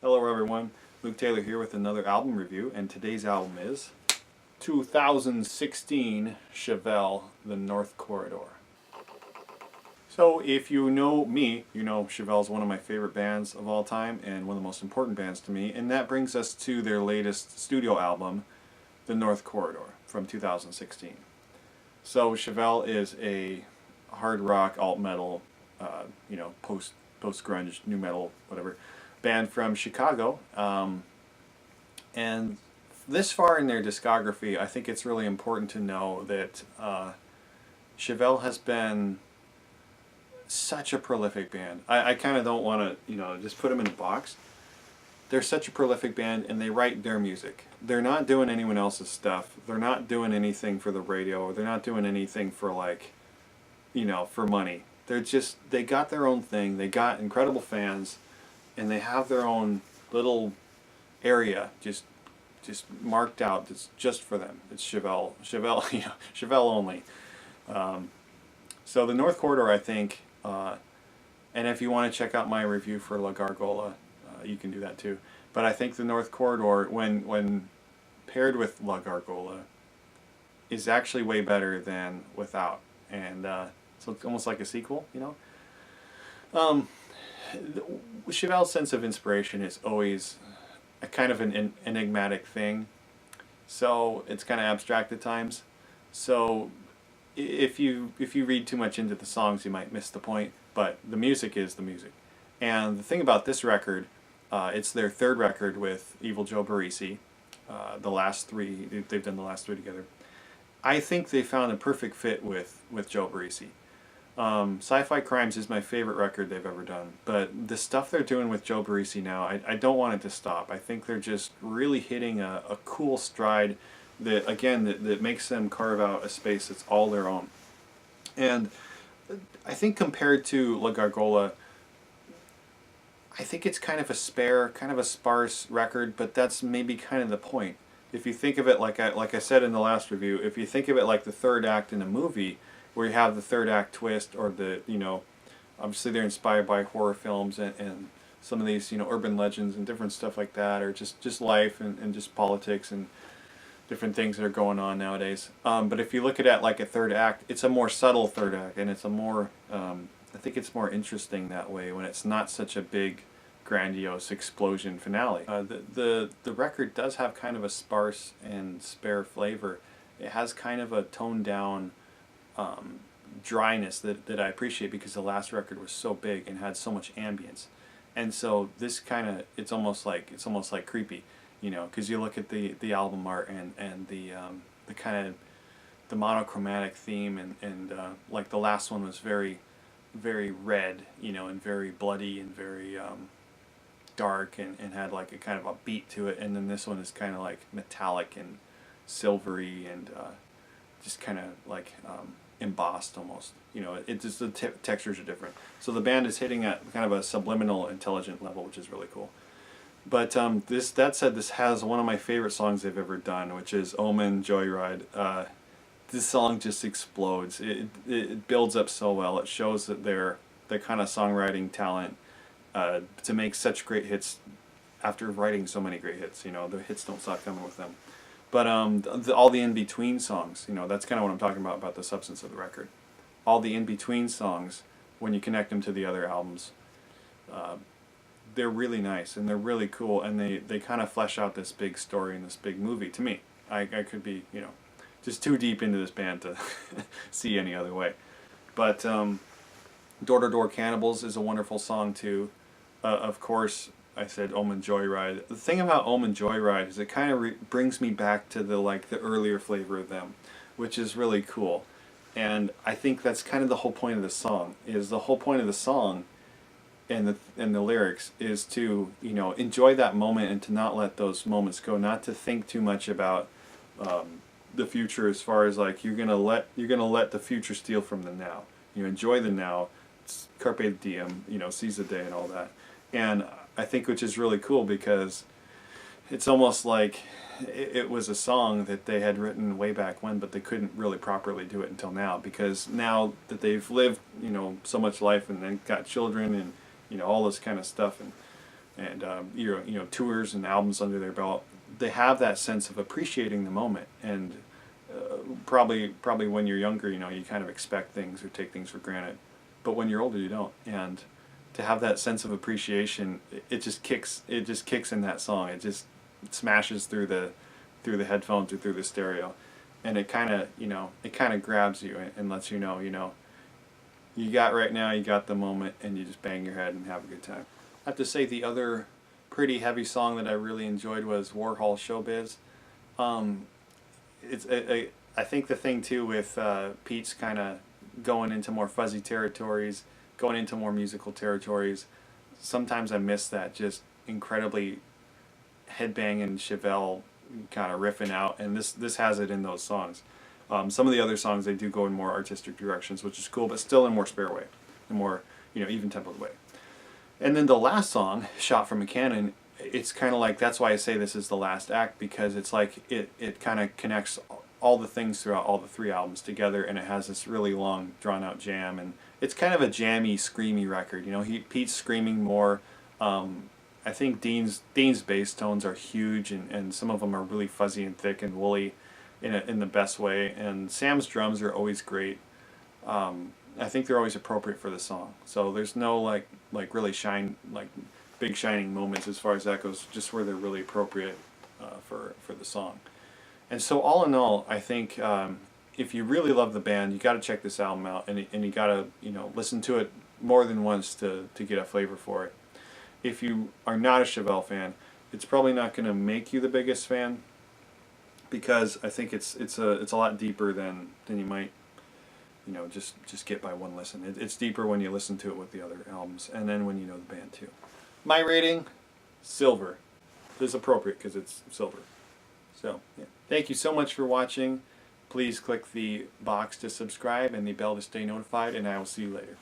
Hello everyone, Luke Taylor here with another album review, and today's album is 2016 Chevelle The North Corridor. So if you know me, you know Chevelle's one of my favorite bands of all time and one of the most important bands to me, and that brings us to their latest studio album, The North Corridor, from 2016. So Chevelle is a hard rock, alt metal, post grunge, new metal, whatever, band from Chicago, and this far in their discography, I think it's really important to know that Chevelle has been such a prolific band. I kind of don't want to, just put them in a box. They're such a prolific band, and they write their music. They're not doing anyone else's stuff. They're not doing anything for the radio. They're not doing anything for for money. They got their own thing. They got incredible fans, and they have their own little area just marked out. It's just for them. It's Chevelle, Chevelle only. So the North Corridor, I think, and if you want to check out my review for La Gargola, you can do that too. But I think the North Corridor, when paired with La Gargola, is actually way better than without. And so it's almost like a sequel, Chevelle's sense of inspiration is always a kind of an enigmatic thing, so it's kind of abstract at times. So if you read too much into the songs, you might miss the point. But the music is the music, and the thing about this record, it's their third record with Evil Joe Barresi. The last three, they've done the last three together. I think they found a perfect fit with Joe Barresi. Sci-Fi Crimes is my favorite record they've ever done, but the stuff they're doing with Joe Barresi now, I don't want it to stop. I think they're just really hitting a cool stride that, again, that makes them carve out a space that's all their own. And I think compared to La Gargola, I think it's kind of a spare, kind of a sparse record, but that's maybe kind of the point. If you think of it like I said in the last review, if you think of it like the third act in a movie, where you have the third act twist, or obviously they're inspired by horror films and some of these, urban legends and different stuff like that, or just life and just politics and different things that are going on nowadays. But if you look at it like a third act, it's a more subtle third act, and it's a more, I think it's more interesting that way when it's not such a big, grandiose explosion finale. The record does have kind of a sparse and spare flavor. It has kind of a toned down dryness that I appreciate, because the last record was so big and had so much ambience, and so this kind of, it's almost like creepy, because you look at the album art and the kind of the monochromatic theme, and like the last one was very red, and very bloody and very dark, and had like a kind of a beat to it, and then this one is kind of like metallic and silvery and just kind of like embossed almost. It just, the textures are different. So the band is hitting at kind of a subliminal, intelligent level, which is really cool. But that said, this has one of my favorite songs they've ever done, which is Omen Joyride. This song just explodes. It builds up so well. It shows that their kind of songwriting talent to make such great hits after writing so many great hits. The hits don't stop coming with them. But all the in-between songs, that's kind of what I'm talking about the substance of the record. All the in-between songs, when you connect them to the other albums, they're really nice, and they're really cool, and they kind of flesh out this big story and this big movie to me. I could be, just too deep into this band to see any other way. But Door to Door Cannibals is a wonderful song too. Of course, I said Omen Joyride. The thing about Omen Joyride is it kind of brings me back to the earlier flavor of them, which is really cool. And I think that's kind of the whole point of the song. And the lyrics is to enjoy that moment, and to not let those moments go. Not to think too much about the future, as far as like you're gonna let the future steal from the now. Enjoy the now. It's carpe diem. Seize the day and all that. And I think, which is really cool, because it's almost like it was a song that they had written way back when, but they couldn't really properly do it until now, because now that they've lived so much life, and then got children, and all this kind of stuff, and you know, tours and albums under their belt, they have that sense of appreciating the moment. And probably when you're younger, you know, you kind of expect things or take things for granted, but when you're older, you don't. And to have that sense of appreciation, it just kicks in that song. It smashes through the headphones or through the stereo, and it kind of, you know, it kind of grabs you and lets you know, you got right now, you got the moment, and you just bang your head and have a good time. I have to say, the other pretty heavy song that I really enjoyed was Warhol Showbiz. I think the thing too with Pete's kind of going into more fuzzy territories, going into more musical territories, sometimes I miss that just incredibly headbanging Chevelle kind of riffing out, and this has it in those songs. Some of the other songs, they do go in more artistic directions, which is cool, but still in more spare way, in more, you know, even tempoed way. And then the last song, Shot from a Cannon, it's kind of like, that's why I say this is the last act, because it's like it kind of connects all the things throughout all the 3 albums together, and it has this really long drawn out jam, and it's kind of a jammy, screamy record. You know, Pete's screaming more. I think Dean's bass tones are huge, and some of them are really fuzzy and thick and woolly in the best way, and Sam's drums are always great. I think they're always appropriate for the song, so there's no like really big shining moments as far as that goes, just where they're really appropriate for the song. And so all in all, I think if you really love the band, you got to check this album out, and you got to, you know, listen to it more than once to get a flavor for it. If you are not a Chevelle fan, it's probably not going to make you the biggest fan, because I think it's a lot deeper than you might, you know, just get by one listen. It's deeper when you listen to it with the other albums, and then when you know the band too. My rating, silver. It's appropriate because it's silver. So, yeah. Thank you so much for watching. Please click the box to subscribe and the bell to stay notified, and I will see you later.